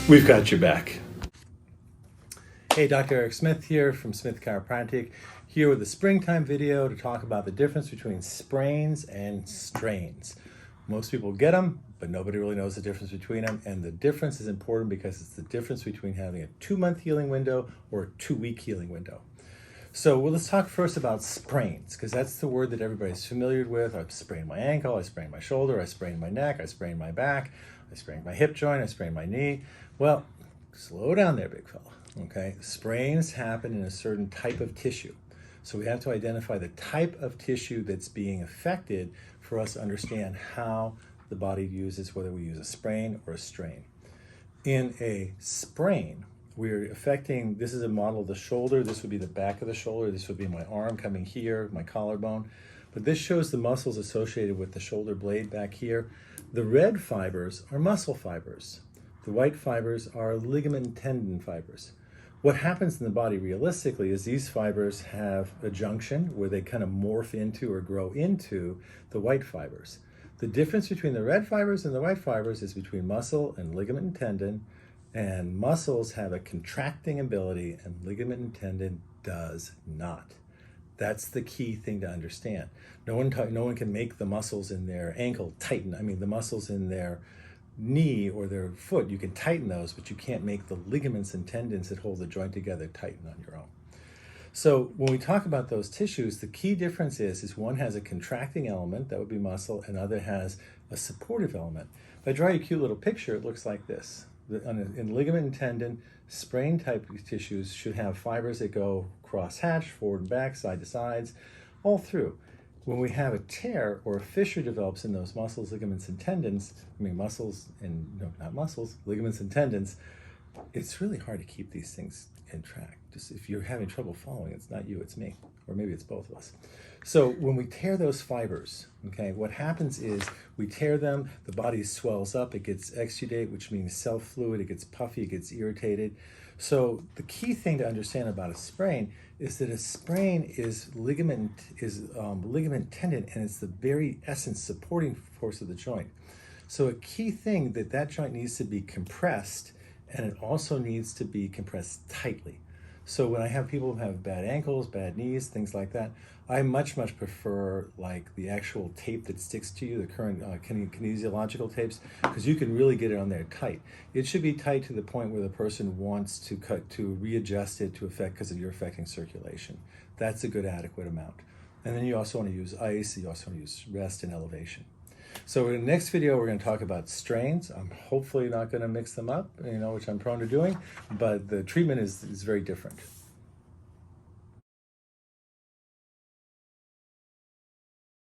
We've got your back. Hey, Dr. Eric Smith here from Smith Chiropractic, here with a springtime video to talk about the difference between sprains and strains. Most people get them, but nobody really knows the difference between them, and the difference is important because it's the difference between having a 2-month healing window or a 2-week healing window. So let's talk first about sprains, because that's the word that everybody's familiar with. I've sprained my ankle, I sprained my shoulder, I sprained my neck, I sprained my back, I sprained my hip joint, I sprained my knee. Well, slow down there, big fella, okay? Sprains happen in a certain type of tissue. So we have to identify the type of tissue that's being affected for us to understand how the body uses, whether we use a sprain or a strain. In a sprain, we're affecting, this is a model of the shoulder, this would be the back of the shoulder, this would be my arm coming here, my collarbone, but this shows the muscles associated with the shoulder blade back here. The red fibers are muscle fibers. The white fibers are ligament and tendon fibers. What happens in the body realistically is these fibers have a junction where they kind of morph into or grow into the white fibers. The difference between the red fibers and the white fibers is between muscle and ligament and tendon, and muscles have a contracting ability and ligament and tendon does not. That's the key thing to understand. No one can make the muscles in their ankle tighten. I mean, the muscles in their knee or their foot, you can tighten those, but you can't make the ligaments and tendons that hold the joint together tighten on your own. So when we talk about those tissues, the key difference is one has a contracting element, that would be muscle, and other has a supportive element. If I draw you a cute little picture, it looks like this. In ligament and tendon, sprain type tissues should have fibers that go cross-hatched, forward and back, side to sides, all through. When we have a tear or a fissure develops in those muscles, ligaments, and tendons, ligaments and tendons, it's really hard to keep these things in track. Just if you're having trouble following, it's not you, it's me, or maybe it's both of us. So when we tear those fibers, okay, what happens is we tear them, the body swells up, it gets exudate, which means self-fluid, it gets puffy, it gets irritated. So the key thing to understand about a sprain is that a sprain is ligament tendon, and it's the very essence supporting force of the joint. So a key thing that joint needs to be compressed, and it also needs to be compressed tightly. So when I have people who have bad ankles, bad knees, things like that, I much prefer like the actual tape that sticks to you, the current kinesiological tapes, because you can really get it on there tight. It should be tight to the point where the person wants to readjust it to affect, because you're affecting circulation. That's a good adequate amount. And then you also want to use ice, you also want to use rest and elevation. So in the next video, we're going to talk about strains. I'm hopefully not going to mix them up, which I'm prone to doing, but the treatment is very different.